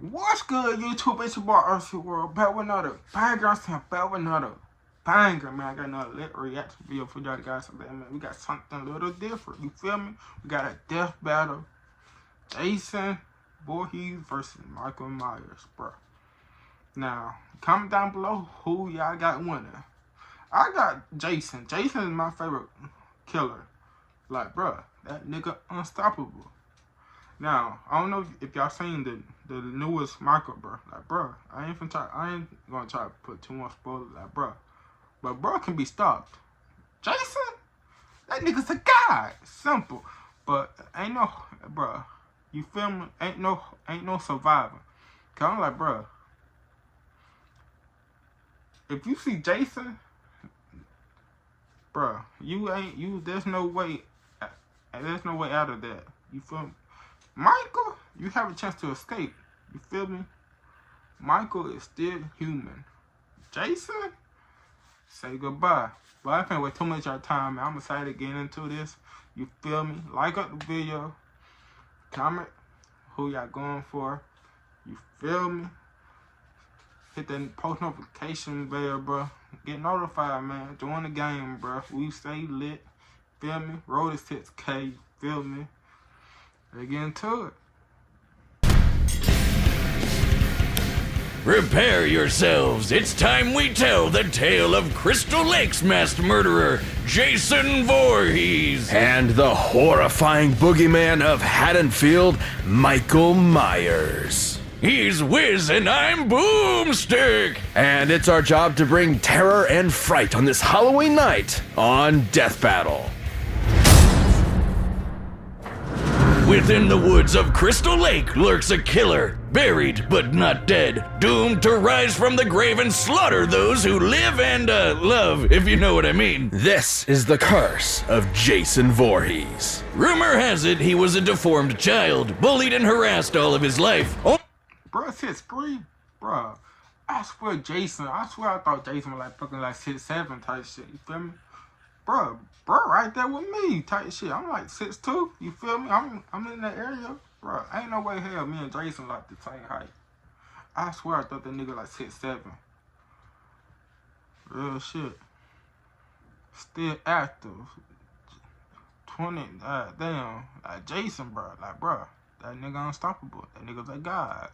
What's good, YouTube? It's your boy RC World. Back with another banger. I'm saying back with another banger, man. I got another lit reaction video for y'all guys today, man. We got something a little different. You feel me? We got a death battle. Jason Voorhees versus Michael Myers, bro. Now, comment down below who y'all got winning. I got Jason. Jason is my favorite killer. Like, bro, that nigga unstoppable. Now, I don't know if y'all seen the newest Michael, bro. Like, bro, I ain't gonna try to put too much spoilers, like, bro. But bro can be stopped. Jason, that nigga's a god. Simple. But ain't no, bro. You feel me? Ain't no survivor. Cause I'm like, bro, if you see Jason, bro, there's no way out of that. You feel me? Michael, you have a chance to escape. You feel me? Michael is still human. Jason, say goodbye. But I can't wait too much of your time, man. I'm excited to get into this. You feel me? Like up the video. Comment who y'all going for. You feel me? Hit the post notification bell, bro. Get notified, man. Join the game, bro. We stay lit. Feel me? Roll to 6K. You feel me? Let's get into it. Prepare yourselves. It's time we tell the tale of Crystal Lake's masked murderer, Jason Voorhees. And the horrifying boogeyman of Haddonfield, Michael Myers. He's Wiz and I'm Boomstick. And it's our job to bring terror and fright on this Halloween night on Death Battle. Within the woods of Crystal Lake lurks a killer, buried but not dead, doomed to rise from the grave and slaughter those who live and love, if you know what I mean. This is the curse of Jason Voorhees. Rumor has it he was a deformed child, bullied and harassed all of his life. Bro, 6'3", bro. I swear I thought Jason was like fucking like 6'7" type shit. You feel me? Bro, right there with me type shit. I'm like 6'2". You feel me? I'm in that area, bro. Ain't no way hell me and Jason like the same height. I swear I thought that nigga like 6'7". Real shit. Still active. 20. Damn. Like Jason, bro. Like, bro, that nigga unstoppable. That nigga's a god.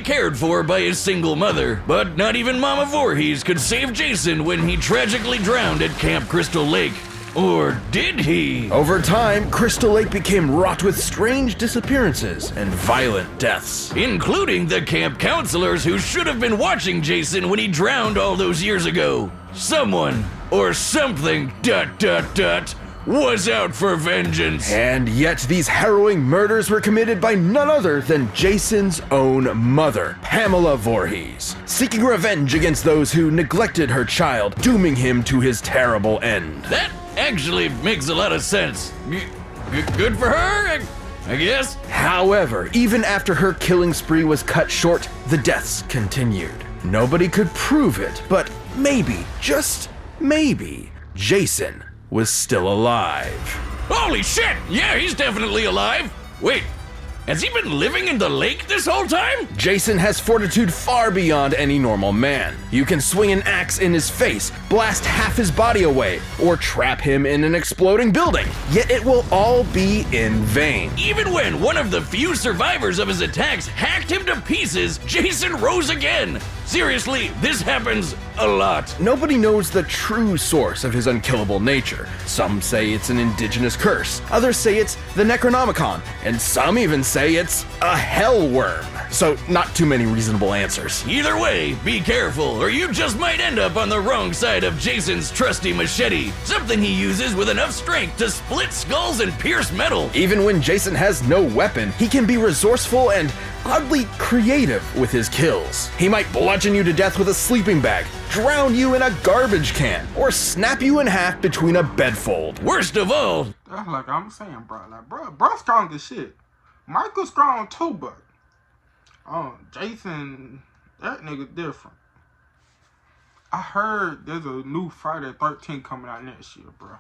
Cared for by his single mother, but not even Mama Voorhees could save Jason when he tragically drowned at Camp Crystal Lake. Or did he? Over time, Crystal Lake became wrought with strange disappearances and violent deaths. Including the camp counselors who should have been watching Jason when he drowned all those years ago. Someone, or something, ... was out for vengeance. And yet these harrowing murders were committed by none other than Jason's own mother, Pamela Voorhees, seeking revenge against those who neglected her child, dooming him to his terrible end. That actually makes a lot of sense. Good for her, I guess. However, even after her killing spree was cut short, the deaths continued. Nobody could prove it, but maybe, just maybe, Jason was still alive. Holy shit! Yeah, he's definitely alive. Wait, has he been living in the lake this whole time? Jason has fortitude far beyond any normal man. You can swing an axe in his face, blast half his body away, or trap him in an exploding building. Yet it will all be in vain. Even when one of the few survivors of his attacks hacked him to pieces, Jason rose again. Seriously, this happens a lot. Nobody knows the true source of his unkillable nature. Some say it's an indigenous curse, others say it's the Necronomicon, and some even say it's a hell worm. So not too many reasonable answers. Either way, be careful, or you just might end up on the wrong side of Jason's trusty machete, something he uses with enough strength to split skulls and pierce metal. Even when Jason has no weapon, he can be resourceful and oddly creative with his kills. He might bludgeon you to death with a sleeping bag, drown you in a garbage can, or snap you in half between a bedfold. Worst of all, that's like I'm saying, bro. Like, bro strong as shit. Michael's strong too, but Jason, that nigga different. I heard there's a new Friday 13 coming out next year, bro.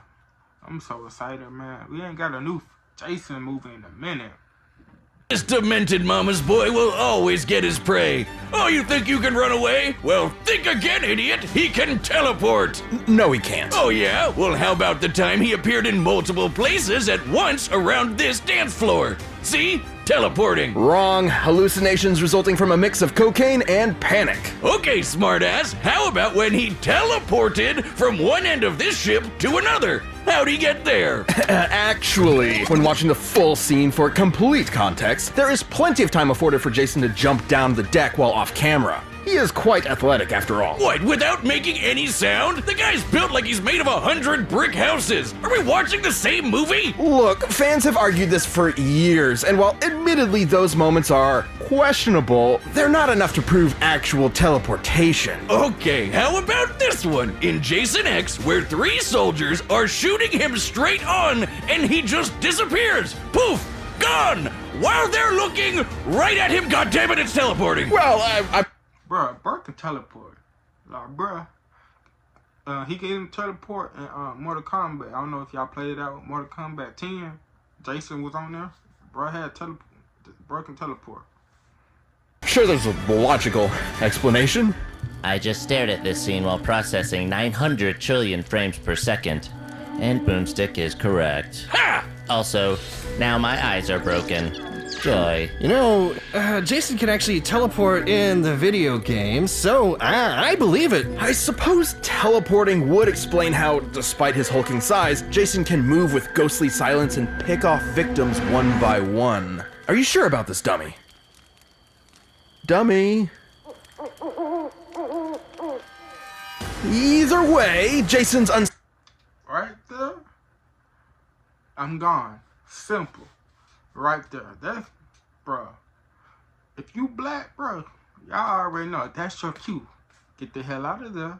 I'm so excited, man. We ain't got a new Jason movie in a minute. This demented mama's boy will always get his prey. Oh, you think you can run away? Well, think again, idiot. He can teleport. No, he can't. Oh, yeah? Well, how about the time he appeared in multiple places at once around this dance floor? See? Teleporting. Wrong. Hallucinations resulting from a mix of cocaine and panic. Okay, smartass. How about when he teleported from one end of this ship to another? How'd he get there? Actually, when watching the full scene for complete context, there is plenty of time afforded for Jason to jump down the deck while off camera. He is quite athletic after all. What, without making any sound? The guy's built like he's made of 100 brick houses. Are we watching the same movie? Look, fans have argued this for years, and while admittedly those moments are questionable, they're not enough to prove actual teleportation. Okay, how about this one? In Jason X, where 3 soldiers are shooting him straight on, and he just disappears. Poof! Gone! While they're looking right at him, goddammit, it's teleporting! Well, Bruh, Bert can teleport. Like, bruh. He can even teleport in Mortal Kombat. I don't know if y'all played it out with Mortal Kombat 10. Jason was on there. Bruh had teleport. Bert can teleport. Sure, there's a logical explanation. I just stared at this scene while processing 900 trillion frames per second. And Boomstick is correct. Ha! Also, now my eyes are broken. Joy. You know, Jason can actually teleport in the video game, so I believe it. I suppose teleporting would explain how, despite his hulking size, Jason can move with ghostly silence and pick off victims one by one. Are you sure about this, dummy? Dummy? Either way, Jason's Right there. I'm gone. Simple. Right there. That's, bruh. If you black, bruh, y'all already know that's your cue. Get the hell out of there.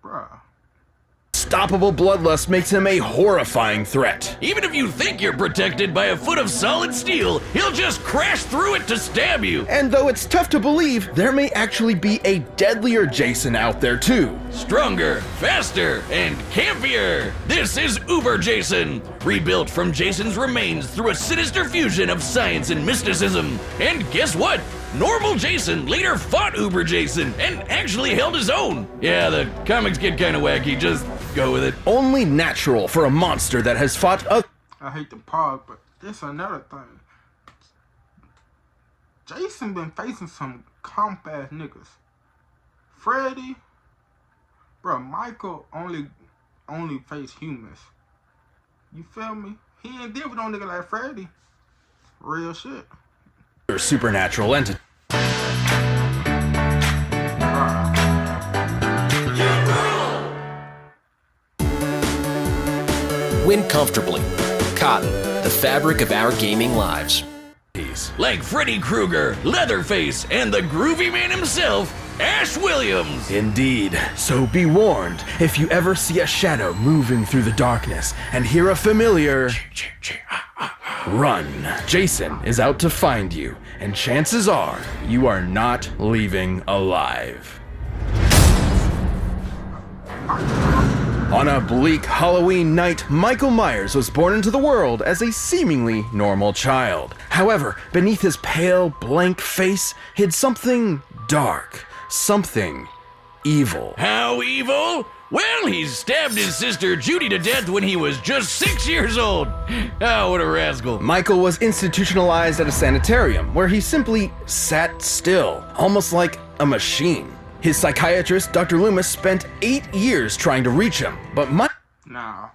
Bruh. unstoppable bloodlust makes him a horrifying threat. Even if you think you're protected by a foot of solid steel, he'll just crash through it to stab you. And though it's tough to believe, there may actually be a deadlier Jason out there too. Stronger, faster, and campier. This is Uber Jason, rebuilt from Jason's remains through a sinister fusion of science and mysticism. And guess what? Normal Jason later fought Uber Jason and actually held his own. Yeah, the comics get kinda wacky, just go with it. Only natural for a monster that has fought a... I hate to pause, but this another thing. Jason been facing some comp ass niggas. Freddy, bro, Michael only face humans. You feel me? He ain't deal with no nigga like Freddy. Real shit. supernatural entity. Win comfortably. Cotton, the fabric of our gaming lives. Like Freddy Krueger, Leatherface, and the groovy man himself, Ash Williams. Indeed. So be warned, if you ever see a shadow moving through the darkness and hear a familiar... run. Jason is out to find you, and chances are you are not leaving alive. On a bleak Halloween night, Michael Myers was born into the world as a seemingly normal child. However, beneath his pale, blank face hid something dark, something evil. How evil? Well, he stabbed his sister Judy to death when he was just 6 years old. Oh, what a rascal. Michael was institutionalized at a sanitarium where he simply sat still, almost like a machine. His psychiatrist, Dr. Loomis, spent 8 years trying to reach him, but Now,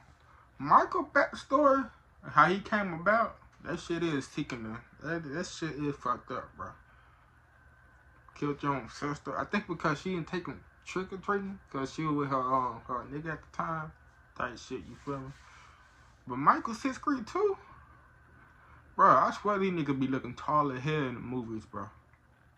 Michael backstory, how he came about, that shit is ticking. That shit is fucked up, bro. Killed your own sister. I think because she didn't take him trick or treating, because she was with her nigga at the time. Type shit, you feel me? But Michael 6'3" too? Bro, I swear these niggas be looking tall as hell in the movies, bro.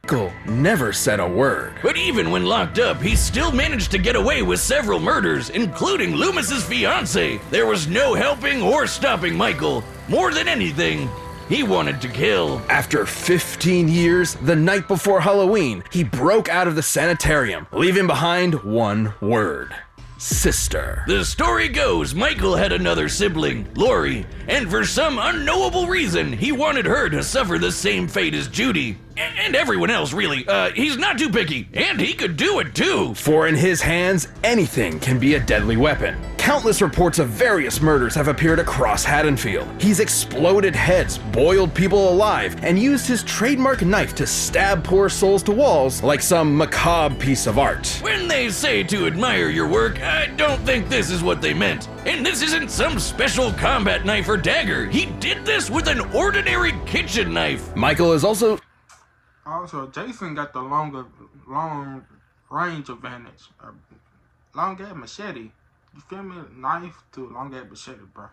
Michael never said a word. But even when locked up, he still managed to get away with several murders, including Loomis's fiancée. There was no helping or stopping Michael. More than anything, he wanted to kill. After 15 years, the night before Halloween, he broke out of the sanitarium, leaving behind one word. sister. The story goes Michael had another sibling, Lori, and for some unknowable reason, he wanted her to suffer the same fate as Judy. And everyone else, really. He's not too picky, and he could do it too. For in his hands, anything can be a deadly weapon. Countless reports of various murders have appeared across Haddonfield. He's exploded heads, boiled people alive, and used his trademark knife to stab poor souls to walls like some macabre piece of art. When they say to admire your work, I don't think this is what they meant. And this isn't some special combat knife or dagger. He did this with an ordinary kitchen knife. Michael is also Jason got the long range advantage. Long gas machete. You feel me? Knife to long gas machete, bro.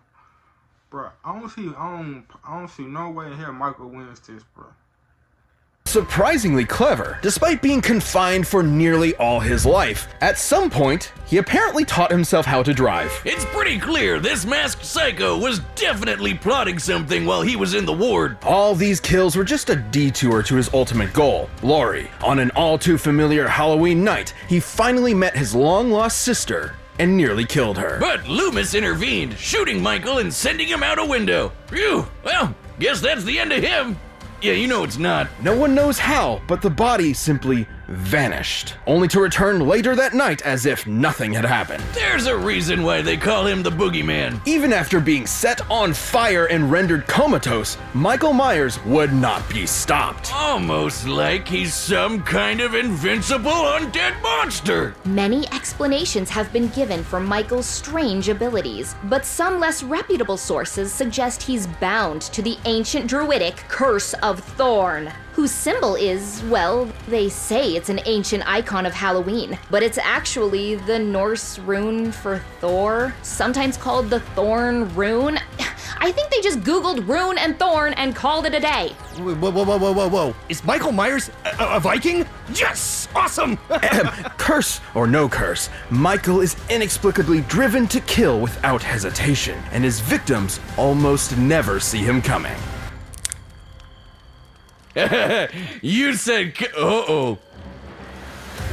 Bro, I don't see no way in hell Michael wins this, bro. surprisingly clever. Despite being confined for nearly all his life, at some point, he apparently taught himself how to drive. It's pretty clear this masked psycho was definitely plotting something while he was in the ward. All these kills were just a detour to his ultimate goal, Lori. On an all too familiar Halloween night, he finally met his long-lost sister and nearly killed her. But Loomis intervened, shooting Michael and sending him out a window. Phew, well, guess that's the end of him. Yeah, you know it's not. No one knows how, but the body simply vanished, only to return later that night as if nothing had happened. There's a reason why they call him the Boogeyman. Even after being set on fire and rendered comatose, Michael Myers would not be stopped. Almost like he's some kind of invincible undead monster. Many explanations have been given for Michael's strange abilities, but some less reputable sources suggest he's bound to the ancient druidic Curse of Thorn, whose symbol is, well, they say it's an ancient icon of Halloween, but it's actually the Norse rune for Thor, sometimes called the Thorn Rune. I think they just Googled rune and thorn and called it a day. Whoa. Is Michael Myers a Viking? Yes! Awesome! Curse or no curse, Michael is inexplicably driven to kill without hesitation, and his victims almost never see him coming. You said uh-oh.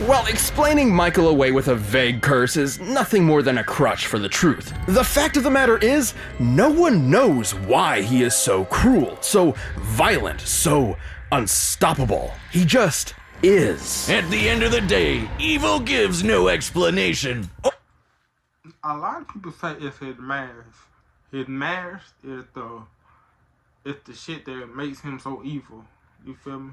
While explaining Michael away with a vague curse is nothing more than a crutch for the truth, the fact of the matter is, no one knows why he is so cruel, so violent, so unstoppable. He just is. At the end of the day, evil gives no explanation. A lot of people say it's his mask. His mask is the shit that makes him so evil. You feel me?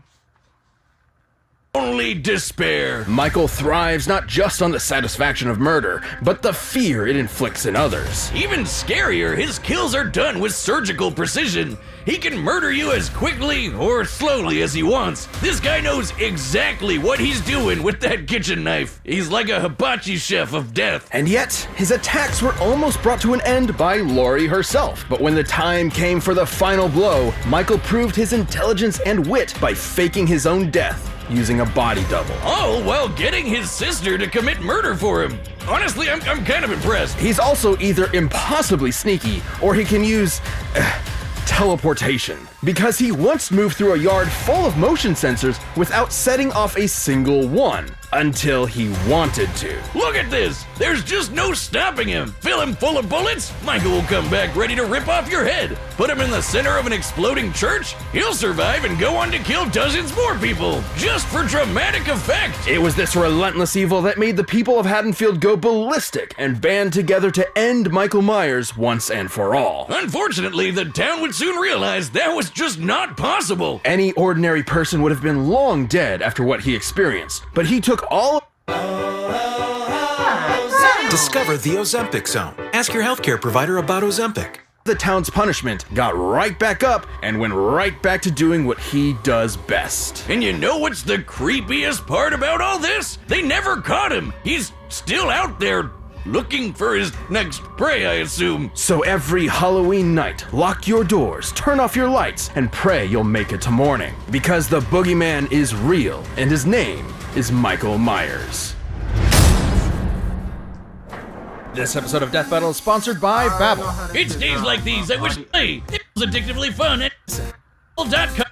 Only despair. Michael thrives not just on the satisfaction of murder, but the fear it inflicts in others. Even scarier, his kills are done with surgical precision. He can murder you as quickly or slowly as he wants. This guy knows exactly what he's doing with that kitchen knife. He's like a hibachi chef of death. And yet, his attacks were almost brought to an end by Lori herself. But when the time came for the final blow, Michael proved his intelligence and wit by faking his own death using a body double. All while getting his sister to commit murder for him. Honestly, I'm kind of impressed. He's also either impossibly sneaky, or he can use teleportation, because he once moved through a yard full of motion sensors without setting off a single one, until he wanted to. Look at this! There's just no stopping him! Fill him full of bullets, Michael will come back ready to rip off your head. Put him in the center of an exploding church, he'll survive and go on to kill dozens more people, just for dramatic effect! It was this relentless evil that made the people of Haddonfield go ballistic and band together to end Michael Myers once and for all. Unfortunately, the town would soon realize that was just not possible. Any ordinary person would have been long dead after what he experienced, but he took all. Discover the Ozempic Zone. Ask your healthcare provider about Ozempic. The town's punishment, got right back up, and went right back to doing what he does best. And you know what's the creepiest part about all this? They never caught him. He's still out there looking for his next prey, I assume. So every Halloween night, lock your doors, turn off your lights, and pray you'll make it to morning. Because the boogeyman is real, and his name is Michael Myers. This episode of Death Battle is sponsored by Babbel. It's days like these I wish I play. It was addictively fun at .com.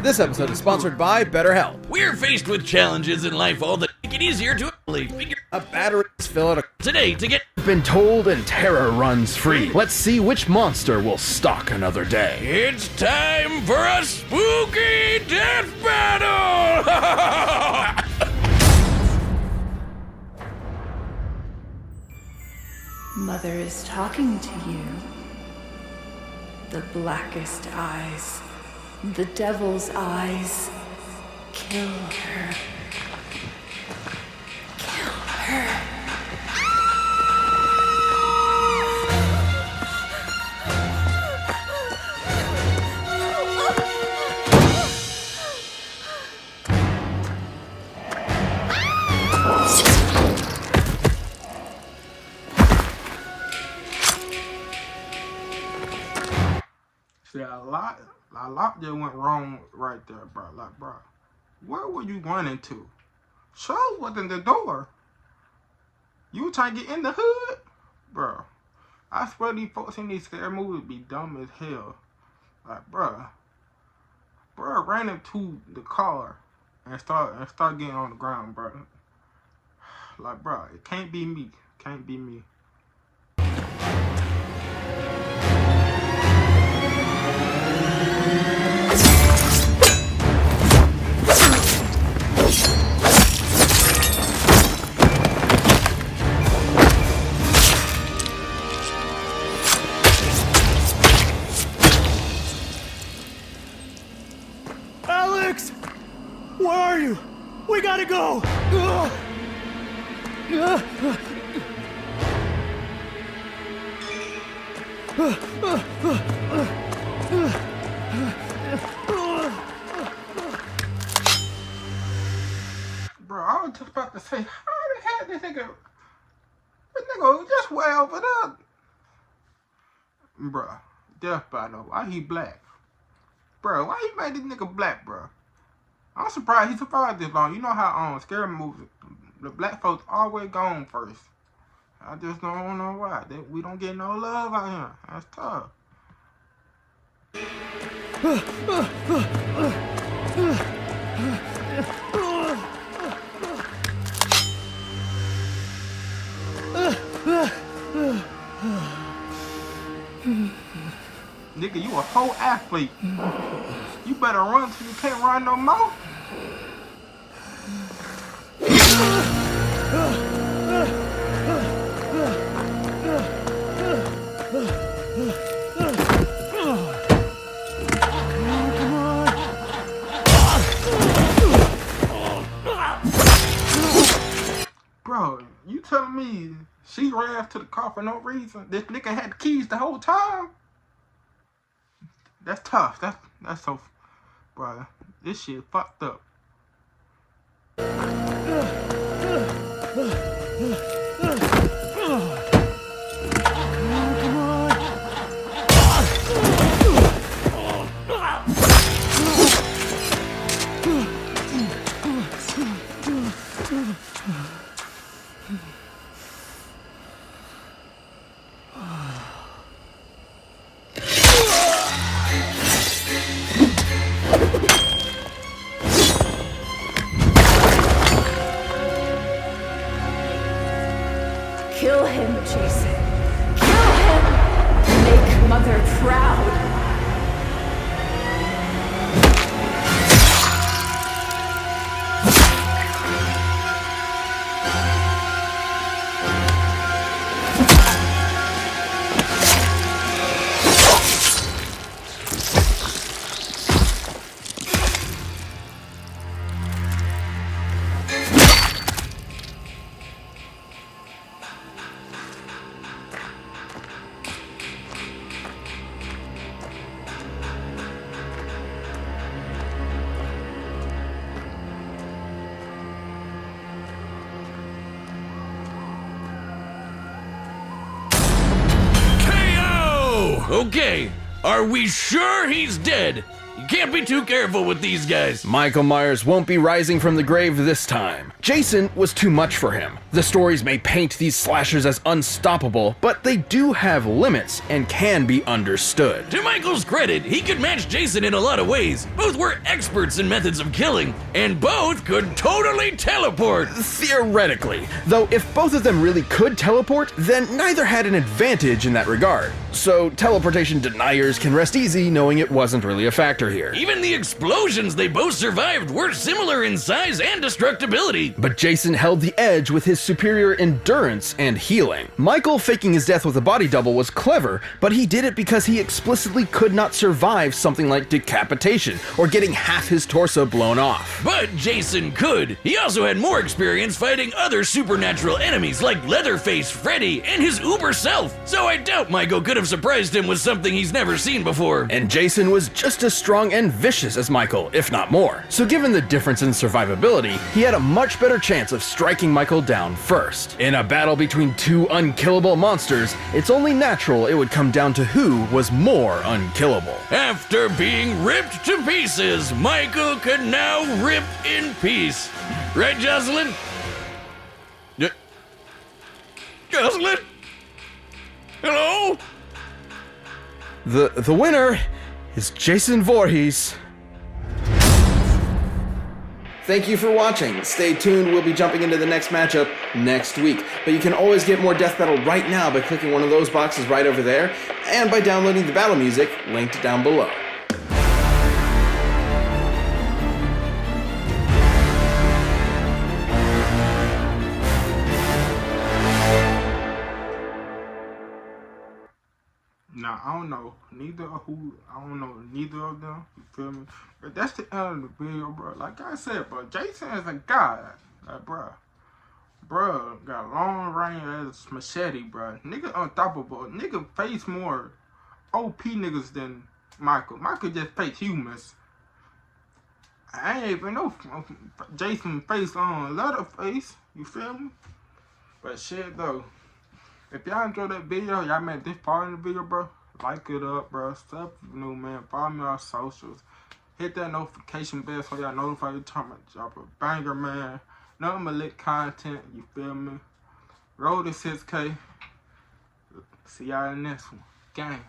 This episode is sponsored by BetterHelp. We're faced with challenges in life all that make it easier to figure A battery is filled today to get been told and terror runs free. Let's see which monster will stalk another day. It's time for a spooky death battle! Mother is talking to you. The blackest eyes. The devil's eyes. Kill her. Kill her. See, a lot just went wrong right there, bro. Like, bro, where were you running to? Show wasn't the door. You were trying to get in the hood? Bro, I swear these folks in these scary movies be dumb as hell. Like, bro ran into the car and start getting on the ground, bro. Like, bro, it can't be me. Can't be me. Alex! Where are you? We gotta go! Bro, I was just about to say, how the heck this nigga was just way over there. Bro, death battle. Why he black? Bro, why he made this nigga black, bro? I'm surprised he survived this long. You know how on scary movies, the black folks always gone first. I just don't know why. We don't get no love out here. That's tough. Nigga, you a whole athlete. You better run till you can't run no more. Bro, you telling me she ran to the car for no reason? This nigga had the keys the whole time? That's tough. That's so, bro. This shit fucked up. Kill him, Jason. Kill him! Make Mother proud. Okay, are we sure he's dead? You can't be too careful with these guys. Michael Myers won't be rising from the grave this time. Jason was too much for him. The stories may paint these slashers as unstoppable, but they do have limits and can be understood. To Michael's credit, he could match Jason in a lot of ways. Both were experts in methods of killing, and both could totally teleport. Theoretically, though if both of them really could teleport, then neither had an advantage in that regard. So teleportation deniers can rest easy knowing it wasn't really a factor here. Even the explosions they both survived were similar in size and destructibility. But Jason held the edge with his superior endurance and healing. Michael faking his death with a body double was clever, but he did it because he explicitly could not survive something like decapitation or getting half his torso blown off. But Jason could. He also had more experience fighting other supernatural enemies like Leatherface, Freddy, and his uber self. So I doubt Michael could have surprised him with something he's never seen before. And Jason was just as strong and vicious as Michael, if not more. So given the difference in survivability, he had a much better chance of striking Michael down first. In a battle between two unkillable monsters, it's only natural it would come down to who was more unkillable. After being ripped to pieces, Michael could now rip in peace. Right, Jocelyn? Jocelyn? Hello? The winner is Jason Voorhees. Thank you for watching. Stay tuned, we'll be jumping into the next matchup next week. But you can always get more Death Battle right now by clicking one of those boxes right over there, and by downloading the battle music linked down below. Now, I don't know neither of them, you feel me? But that's the end of the video, bro. Like I said, bro, Jason is a god. Like, bro, got long range as machete, bro. Nigga unstoppable. Nigga face more OP niggas than Michael. Michael just face humans. I ain't even know Jason face on Leatherface, you feel me? But shit, though. If y'all enjoyed that video, y'all made this part in the video, bro, like it up, bro. Stuff new, man. Follow me on socials. Hit that notification bell so y'all notify you time I drop a banger, man. Nothing but lit content, you feel me? Roll to 6K. See y'all in the next one. Gang.